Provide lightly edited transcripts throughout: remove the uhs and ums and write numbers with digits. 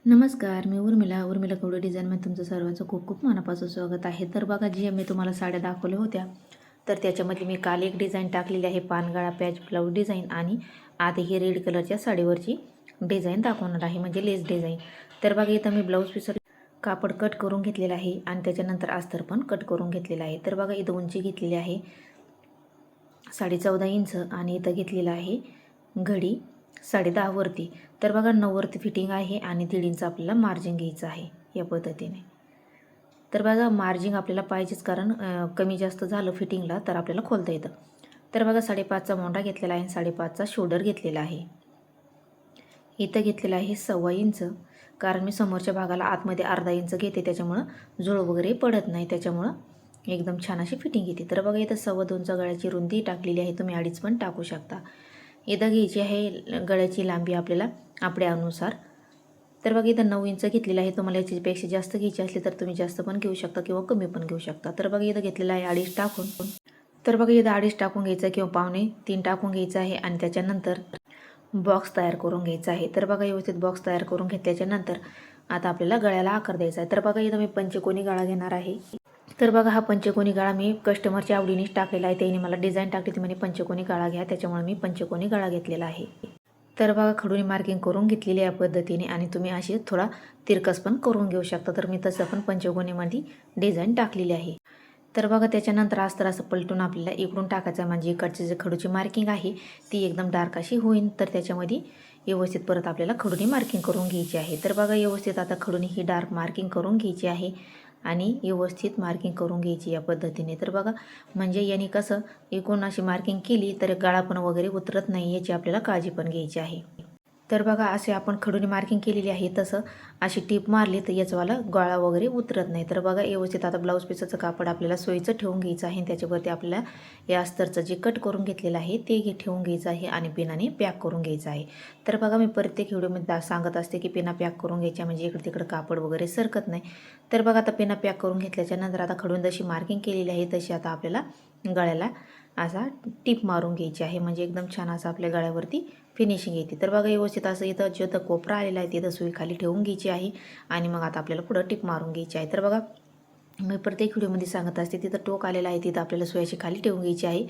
नमस्कार, मी उर्मिला कवडे डिझाईनमध्ये तुमचं सर्वांचं खूप खूप मनापासून स्वागत आहे. तर बघा, जी मी तुम्हाला साड्या दाखवल्या होत्या, तर त्याच्यामध्ये मी काल एक डिझाईन टाकलेली आहे, पानगळा पॅच ब्लाऊज डिझाईन, आणि आता ही रेड कलरच्या साडीवरची डिझाईन दाखवणार आहे, म्हणजे लेस डिझाईन. तर बघा, इथं मी ब्लाऊज पीस कापड कट करून घेतलेलं आहे आणि त्याच्यानंतर अस्तर पण कट करून घेतलेलं आहे. तर बघा, इथं उंची घेतलेली आहे 14.5 इंच आणि इथं घेतलेलं आहे घडी 10.5 वरती. तर बघा, 9 वरती फिटिंग आहे आणि 1.5 इंच आपल्याला मार्जिन घ्यायचं आहे या पद्धतीने. तर बघा, मार्जिन आपल्याला पाहिजेच, कारण कमी जास्त झालं फिटिंगला तर आपल्याला खोलता येतं. तर बघा, 5.5चा मोंढा घेतलेला आहे, 5.5चा शोल्डर घेतलेला आहे. इथं घेतलेला आहे 1.25 इंच, कारण मी समोरच्या भागाला आतमध्ये अर्धा इंच घेते, त्याच्यामुळं जुळ वगैरे पडत नाही, त्याच्यामुळं एकदम छान अशी फिटिंग येते. तर बघा, इथं 2.25चा गळ्याची रुंदी टाकलेली आहे, तुम्ही 2.5 पण टाकू शकता. इथं घ्यायची आहे गळ्याची लांबी आपल्याला आपल्यानुसार. तर बघा, इथं 9 इंच घेतलेलं आहे. तुम्हाला याच्यापेक्षा जास्त घ्यायची असली तर तुम्ही जास्त पण घेऊ शकता किंवा कमी पण घेऊ शकता. तर बघा, इथं घेतलेलं आहे 2.5 टाकून. तर बघा, इथं 2.5 टाकून घ्यायचं आहे किंवा 2.25-3 टाकून घ्यायचं आहे आणि त्याच्यानंतर बॉक्स तयार करून घ्यायचा आहे. तर बघा, व्यवस्थित बॉक्स तयार करून घेतल्याच्यानंतर आता आपल्याला गळ्याला आकार द्यायचा आहे. तर बघा, इथं मी पंचकोनी गळा घेणार आहे. तर बघा, हा पंचकोनी गळा मी कस्टमरच्या आवडीनेच टाकलेला आहे. त्यांनी मला डिझाईन टाकली ती म्हणे पंचकोनी गळा घ्या, त्याच्यामुळे मी पंचकोनी गळा घेतलेला आहे. तर बघा, खडूनी मार्किंग करून घेतलेली या पद्धतीने, आणि तुम्ही अशी थोडा तिरकस पण करून घेऊ शकता. तर मी तसं पण पंचकोनीमध्ये डिझाईन टाकलेली आहे. तर बघा, त्याच्यानंतर अस्तर असं पलटून आपल्याला इकडून टाकायचं आहे, म्हणजे इकडची जी खडूची मार्किंग आहे ती एकदम डार्क अशी होईल. तर त्याच्यामध्ये व्यवस्थित परत आपल्याला खडूनी मार्किंग करून घ्यायची आहे. तर बघा, व्यवस्थित आता खडूनी ही डार्क मार्किंग करून घ्यायची आहे आणि व्यवस्थित मार्किंग करून घ्यायची या पद्धतीने. तर बघा, म्हणजे याने कसं एकूण अशी मार्किंग केली तर गळा पण वगैरे उतरत नाही, याची आपल्याला काळजी पण घ्यायची आहे. तर बघा, असे आपण खडूने मार्किंग केलेली आहे, तसं अशी टीप मारली तर याचवाला गळा वगैरे उतरत नाही. तर बघा, व्यवस्थित आता ब्लाऊज पीसाचं कापड आपल्याला सोयीचं ठेवून घ्यायचं आहे. त्याच्यावरती आपल्याला या अस्तरचं जे कट करून घेतलेलं आहे ते ठेवून घ्यायचं आहे आणि पिनाने पॅक करून घ्यायचं आहे. तर बघा, मी प्रत्येक व्हिडिओमध्ये सांगत असते की पिना पॅक करून घ्यायच्या, म्हणजे इकडे तिकडे कापड वगैरे सरकत नाही. तर बघा, आता पिना पॅक करून घेतल्याच्या नंतर आता खडून जशी मार्किंग केलेली आहे तशी आता आपल्याला गळ्याला असा टीप मारून घ्यायची आहे, म्हणजे एकदम छान असं आपल्या गळ्यावरती फिनिशिंग येते. तर बघा, व्यवस्थित असं इथं जो कोपरा आलेला आहे तिथं सुई खाली ठेवून घ्यायची आहे आणि मग आता आपल्याला पुढं टीप मारून घ्यायची आहे. तर बघा, मी प्रत्येक व्हिडिओमध्ये सांगत असते तिथं टोक आलेलं आहे तिथं आपल्याला सुयाची खाली ठेवून घ्यायची आहे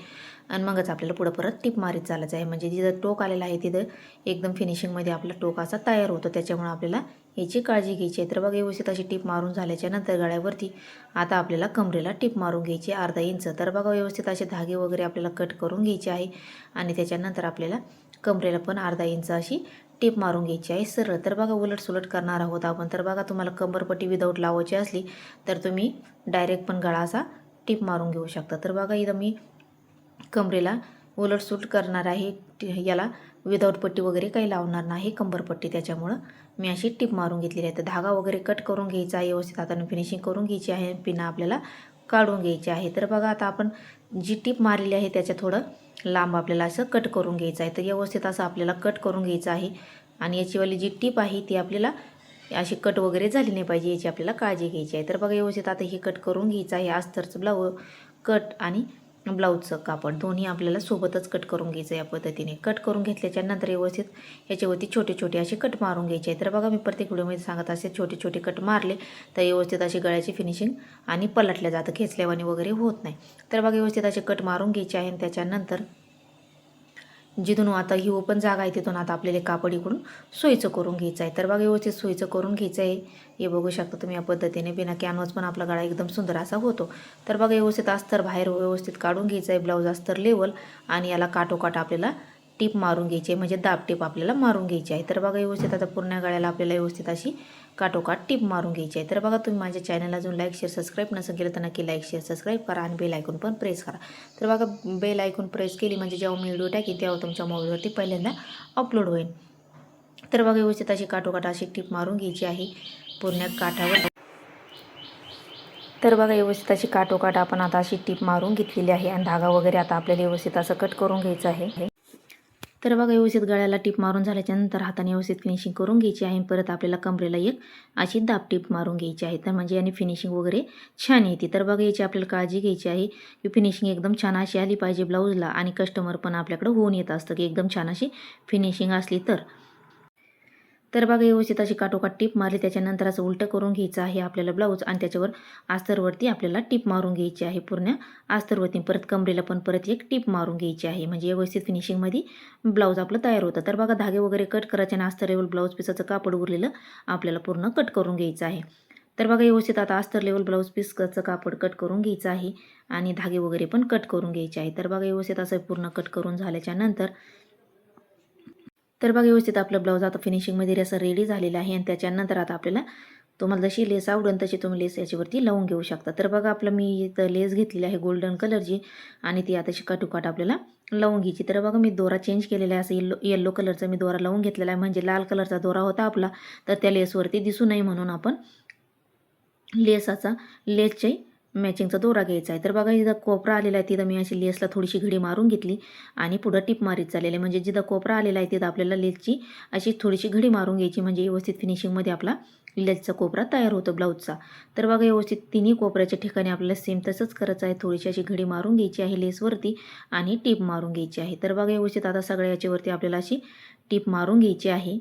आणि मगच आपल्याला पुढं परत टीप मारीत चालायचं आहे, म्हणजे जिथं टोक आलेलं आहे तिथं एकदम फिनिशिंगमध्ये आपला टोक असा तयार होतो, त्याच्यामुळे आपल्याला याची काळजी घ्यायची आहे. तर बघा, व्यवस्थित अशी टीप मारून झाल्याच्या नंतर गळ्यावरती आता आपल्याला कमरेला टीप मारून घ्यायची अर्धा इंच. तर बघा, व्यवस्थित असे धागे वगैरे आपल्याला कट करून घ्यायचे आहे आणि त्याच्यानंतर आपल्याला कमरेला पण अर्धा इंच अशी टीप मारून घ्यायची आहे सरळ. तर बघा, उलट सुलट करणार आहोत आपण. तर बघा, तुम्हाला कंबरपट्टी विदाऊट लावायची असली तर तुम्ही डायरेक्ट पण गळा असा टीप मारून घेऊ शकता. तर बघा, इथं मी कमरेला उलटसूट करणार आहे, याला विदाऊट पट्टी वगैरे काही लावणार नाही, कंबरपट्टी, त्याच्यामुळं मी अशी टीप मारून घेतलेली आहे. तर धागा वगैरे कट करून घ्यायचा आहे व्यवस्थित, आता फिनिशिंग करून घ्यायची आहे, पिना आपल्याला काढून घ्यायची आहे. तर बघा, आता आपण जी टीप मारलेली आहे त्याच्या थोडं लांब आपल्याला असं कट करून घ्यायचं आहे. तर व्यवस्थित असं आपल्याला कट करून घ्यायचं आहे आणि याचीवाली जी टीप आहे ती आपल्याला अशी कट वगैरे झाली नाही पाहिजे, याची आपल्याला काळजी घ्यायची आहे. तर बघा, व्यवस्थित आता ही कट करून घ्यायचं आहे. अस्तरचं ब्लाऊज कट आणि ब्लाऊजचं कापड दोन्ही आपल्याला सोबतच कट करून घ्यायचं या पद्धतीने. कट करून घेतल्याच्या नंतर व्यवस्थित याच्यावरती छोटे छोटे असे कट मारून घ्यायचे आहे. तर बघा, मी प्रत्येक व्हिडिओमध्ये सांगत असते छोटे छोटे कट मारले तर व्यवस्थित अशी गळ्याची फिनिशिंग आणि पलटल्या जातं, खेचल्यावानी वगैरे होत नाही. तर बघा, व्यवस्थित असे कट मारून घ्यायचे आहे आणि त्याच्यानंतर जिथून आता ही ओपन जागा आहे तिथून आता आपल्याला कापड इकडून सोयीचं करून घ्यायचं आहे. तर बघा, व्यवस्थित सोयीचं करून घ्यायचं आहे. हे बघू शकता तुम्ही या पद्धतीने, बिना कॅनव्हास पण आपला गळा एकदम सुंदर असा होतो. तर बघा, व्यवस्थित अस्तर बाहेर व्यवस्थित काढून घ्यायचं आहे, ब्लाऊज अस्तर लेवल, आणि याला काठोकाठ आपल्याला टीप मारून घ्यायची आहे, म्हणजे दाब टीप आपल्याला मारून घ्यायची आहे. तर बघा, व्यवस्थित आता पूर्ण गळ्याला आपल्याला व्यवस्थित अशी काठोकाठ टीप मारून घ्यायची आहे. तर बघा, तुम्ही माझ्या चॅनलला अजून लाईक शेअर सबस्क्राईब नसेल केलं तर नक्की लाईक शेअर सबस्क्राईब करा आणि बेल आयकॉन पण प्रेस करा. तर बघा, बेल आयकॉन प्रेस केली म्हणजे जेव्हा मी व्हिडिओ टाकेल तेव्हा तुमच्या मोबाईलवरती पहिल्यांदा अपलोड होईल. तर बघा, व्यवस्थित अशी काठोकाठ अशी टीप मारून घ्यायची आहे पूर्ण काठावर. तर बघा, व्यवस्थित अशी काठोकाठ आपण आता अशी टीप मारून घेतलेली आहे आणि धागा वगैरे आता आपल्याला व्यवस्थित असं कट करून घ्यायचं आहे. तर बघा, व्यवस्थित गळ्याला टीप मारून झाल्याच्यानंतर हाताने व्यवस्थित फिनिशिंग करून घ्यायची आहे. परत आपल्याला कमरेला एक अशी दाब टीप मारून घ्यायची आहे, तर म्हणजे याने फिनिशिंग वगैरे छान येते. तर बघा, याची आपल्याला काळजी घ्यायची आहे की फिनिशिंग एकदम छान अशी आली पाहिजे ब्लाऊजला, आणि कस्टमर पण आपल्याकडे होऊन येत असतं की एकदम छान अशी फिनिशिंग असली तर. तर बघा व्यवस्थित अशी काठोकाठ टीप मारली, त्याच्यानंतर असं उलटं करून घ्यायचं आहे आपल्याला ब्लाऊज आणि त्याच्यावर अस्तरवरती आपल्याला टीप मारून घ्यायची आहे पूर्ण अस्तरवरती. परत कमरेला पण परत एक टीप मारून घ्यायची आहे, म्हणजे व्यवस्थित फिनिशिंगमध्ये ब्लाऊज आपलं तयार होतं. तर बघा धागे वगैरे कट करायचे आणि अस्तर लेवल ब्लाऊज पीसाचं कापड उरलेलं आपल्याला पूर्ण कट करून घ्यायचं आहे. तर बघा व्यवस्थित आता अस्तर लेवल ब्लाऊज पीसचं कापड कट करून घ्यायचं आहे आणि धागे वगैरे पण कट करून घ्यायचे आहे. तर बघा व्यवस्थित असं पूर्ण कट करून झाल्याच्या नंतर तर बघा व्यवस्थित आपलं ब्लाऊज आता फिनिशिंगमध्ये असं रेडी झालेलं आहे आणि त्याच्यानंतर आता आपल्याला तुम्हाला जशी लेस आवडेल तशी तुम्ही लेस याच्यावरती लावून घेऊ शकता. तर बघा आपलं मी इथं लेस घेतलेली आहे गोल्डन कलरची आणि ती आता चिकाटुकाट आपल्याला लावून घ्यायची. तर बघा मी दोरा चेंज केलेला आहे, असं येल्लो कलरचा मी दोरा लावून घेतलेला आहे, म्हणजे लाल कलरचा दोरा होता आपला तर त्या लेसवरती दिसू नये म्हणून आपण लेसच्या मॅचिंगचा दोरा घ्यायचा आहे. तर बघा जिथं कोपरा आलेला आहे तिथं मी अशी लेसला थोडीशी घडी मारून घेतली आणि पुढं टिप मारीत चाललेले, म्हणजे जिथं कोपरा आलेला आहे तिथं आपल्याला लेसची अशी थोडीशी घडी मारून घ्यायची, म्हणजे व्यवस्थित फिनिशिंगमध्ये आपला लेसचा कोपरा तयार होतो ब्लाऊजचा. तर बघा व्यवस्थित तिन्ही कोपऱ्याच्या ठिकाणी आपल्याला सेम तसंच करायचं आहे, थोडीशी अशी घडी मारून घ्यायची आहे लेसवरती आणि टीप मारून घ्यायची आहे. तर बघा व्यवस्थित आता सगळ्या याच्यावरती आपल्याला अशी टीप मारून घ्यायची आहे.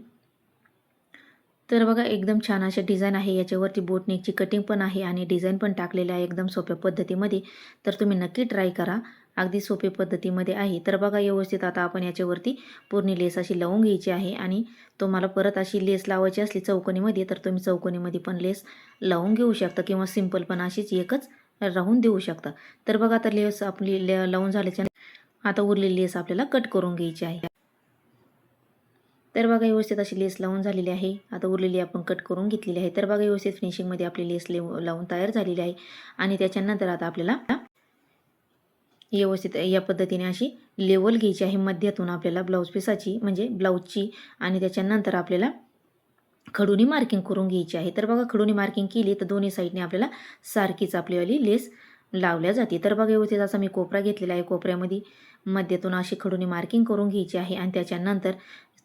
तर बघा एकदम छान अशा डिझाईन आहे, याच्यावरती बोटनेकची कटिंग पण आहे आणि डिझाईन पण टाकलेलं आहे एकदम सोप्या पद्धतीमध्ये. तर तुम्ही नक्की ट्राय करा, अगदी सोप्या पद्धतीमध्ये आहे. तर बघा व्यवस्थित आता आपण याच्यावरती पूर्ण लेस अशी लावून घ्यायची आहे आणि तुम्हाला परत अशी लेस लावायची असली चौकोनीमध्ये तर तुम्ही चौकोनीमध्ये पण लेस लावून घेऊ शकता किंवा सिंपल पण अशीच एकच राहून देऊ शकता. तर बघा आता लेस आपली लावून झाल्याच्या आता उरलेली लेस आपल्याला कट करून घ्यायची आहे. तर बघा व्यवस्थित अशी लेस लावून झालेली आहे, आता उरलेली आपण कट करून घेतलेली आहे. तर बघा व्यवस्थित फिनिशिंगमध्ये आपली लेस लावून तयार झालेली आहे आणि त्याच्यानंतर आता आपल्याला व्यवस्थित या पद्धतीने अशी लेवल घ्यायची आहे मध्यातून आपल्याला ब्लाऊज पीसाची, म्हणजे ब्लाऊजची, आणि त्याच्यानंतर आपल्याला खडूनी मार्किंग करून घ्यायची आहे. तर बघा खडूनी मार्किंग केली तर दोन्ही साईडने आपल्याला सारखीच आपलीवाली लेस लावल्या जाते. तर बघा व्यवस्थित असा मी कोपरा घेतलेला आहे, कोपऱ्यामध्ये मध्यातून अशी खडूनी मार्किंग करून घ्यायची आहे आणि त्याच्यानंतर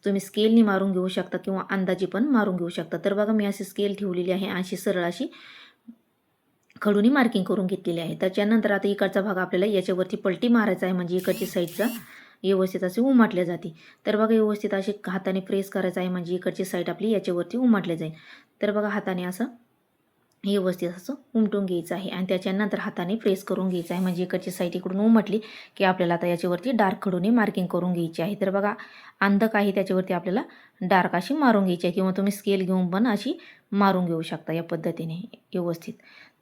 तुम्ही स्केलनी मारून घेऊ शकता किंवा अंदाजी पण मारून घेऊ शकता. तर बघा मी अशी स्केल ठेवलेली आहे, अशी सरळ अशी खडूनी मार्किंग करून घेतलेली आहे. त्याच्यानंतर आता इकडचा भाग आपल्याला याच्यावरती पलटी मारायचा आहे, म्हणजे इकडची साईडचा व्यवस्थित असे उमटल्या जाते. तर बघा व्यवस्थित असे हाताने प्रेस करायचं आहे, म्हणजे इकडची साईड आपली याच्यावरती उमटल्या जाईल. तर बघा हाताने असं व्यवस्थित असं उमटून घ्यायचं आहे आणि त्याच्यानंतर हाताने प्रेस करून घ्यायचं आहे, म्हणजे इकडची साईड इकडून उमटली की आपल्याला आता याच्यावरती डार्क खडूने मार्किंग करून घ्यायची आहे. तर बघा अंधक आहे त्याच्यावरती आपल्याला डार्क अशी मारून घ्यायची आहे किंवा तुम्ही स्केल घेऊन पण अशी मारून घेऊ शकता या पद्धतीने व्यवस्थित.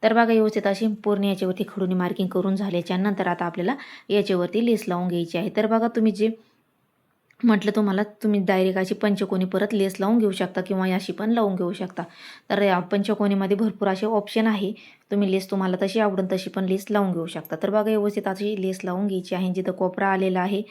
तर बघा व्यवस्थित अशी पूर्ण याच्यावरती खडूने मार्किंग करून झाल्याच्या नंतर आता आपल्याला याच्यावरती लेस लावून घ्यायची आहे. तर बघा तुम्ही जे म्हटलं तुम्हाला, तुम्ही डायरेक्ट अशी पंचकोनी परत लेस लावून घेऊ शकता किंवा अशी पण लावून घेऊ शकता. तर या पंचकोनीमध्ये भरपूर असे ऑप्शन आहे, तुम्ही लेस तुम्हाला तशी आवडेल तशी पण लेस लावून घेऊ शकता. तर बघा व्यवस्थित अशी लेस लावून घ्यायची आहे, जिथं कोपरा आलेला आहे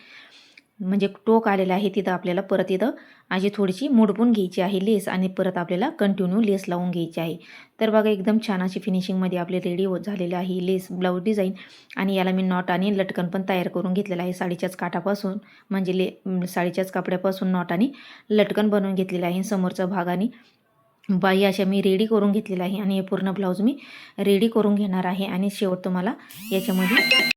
म्हणजे टोक आलेलं आहे तिथं आपल्याला परत इथं अशी थोडीशी मोडपून घ्यायची आहे लेस आणि परत आपल्याला कंटिन्यू लेस लावून घ्यायची आहे. तर बघा एकदम छान अशी फिनिशिंगमध्ये आपले रेडी होत झालेले आहे लेस ब्लाऊज डिझाईन. आणि याला मी नॉट आणि लटकन पण तयार करून घेतलेलं आहे, साडीच्याच काठापासून, म्हणजे साडीच्याच कपड्यापासून नॉट आणि लटकन बनवून घेतलेलं आहे. समोरचा भाग आणि बाई अशा मी रेडी करून घेतलेला आहे आणि हे पूर्ण ब्लाऊज मी रेडी करून घेणार आहे आणि शेवट तुम्हाला याच्यामध्ये.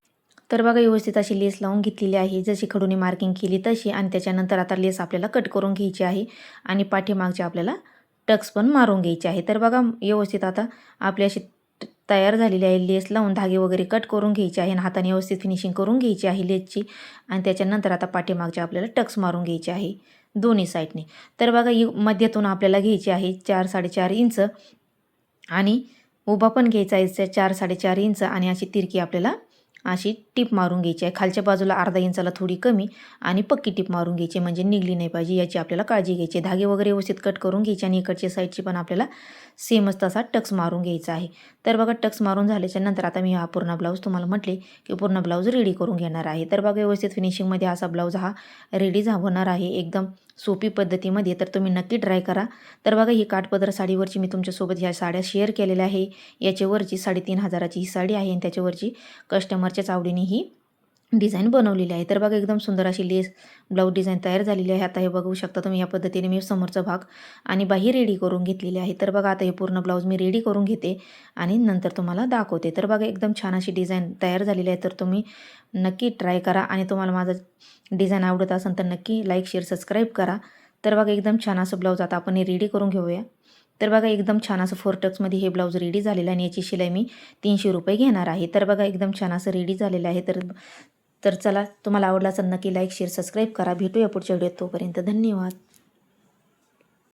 तर बघा व्यवस्थित अशी लेस लावून घेतलेली आहे, जशी खडूने मार्किंग केली तशी, आणि त्याच्यानंतर आता लेस आपल्याला कट करून घ्यायची आहे आणि पाठीमागचे आपल्याला टक्स पण मारून घ्यायचे आहे. तर बघा व्यवस्थित आता आपली अशी तयार झालेली आहे लेस लावून, धागे वगैरे कट करून घ्यायचे आहे आणि हाताने व्यवस्थित फिनिशिंग करून घ्यायची आहे लेसची, आणि त्याच्यानंतर आता पाठीमागचे आपल्याला टक्स मारून घ्यायचे आहे दोन्ही साईडने. तर बघा मध्यातून आपल्याला घ्यायची आहे 4-4.5 इंच आणि उभा पण घ्यायचा आहे 4-4.5 इंच आणि अशी तिरकी आपल्याला अशी टीप मारून घ्यायची आहे. खालच्या बाजूला अर्धा इंचाला थोडी कमी आणि पक्की टीप मारून घ्यायची, म्हणजे निघली नाही पाहिजे याची आपल्याला काळजी घ्यायची. धागे वगैरे व्यवस्थित कट करून घ्यायचे आणि इकडच्या साईडची पण आपल्याला सेमच तसा टक्स मारून घ्यायचा आहे. तर बघा टक्स मारून झाल्याच्या नंतर आता मी हा पूर्ण ब्लाऊज तुम्हाला म्हटले की पूर्ण ब्लाऊज रेडी करून घेणार आहे. तर बघा व्यवस्थित फिनिशिंगमध्ये असा ब्लाऊज हा रेडी होणार आहे एकदम सोपी पद्धतीमध्ये. तर तुम्ही नक्की ट्राय करा. तर बघा ही काठपदर साडीवरची मी तुमच्यासोबत ह्या साड्या शेअर केलेल्या आहे. याच्यावरची 3,500ची ही साडी आहे आणि त्याच्यावरची कस्टमरच्याच आवडीने ही डिझाईन बनवलेली आहे. तर बघा एकदम सुंदर अशी लेस ब्लाऊज डिझाईन तयार झालेली आहे. आता हे बघू शकता तुम्ही या पद्धतीने मी समोरचा भाग आणि बाही रेडी करून घेतलेली आहे. तर बघा आता हे पूर्ण ब्लाऊज मी रेडी करून घेते आणि नंतर तुम्हाला दाखवते. तर बघा एकदम छान अशी डिझाईन तयार झालेली आहे. तर तुम्ही नक्की ट्राय करा आणि तुम्हाला माझं डिझाईन आवडत असेल तर नक्की लाईक शेअर सबस्क्राईब करा. तर बघा एकदम छान असं ब्लाऊज आता आपण हे रेडी करून घेऊया. तर बघा एकदम छान असं 4 टक्समध्ये हे ब्लाऊज रेडी झालेलं आहे आणि याची शिलाई मी 300 रुपये घेणार आहे. तर बघा एकदम छान असं रेडी झालेलं आहे. तर चला, तुम्हाला आवडला असेल नक्की लाईक शेअर सबस्क्राईब करा. भेटूया पुढच्या व्हिडिओत. तोपर्यंत धन्यवाद.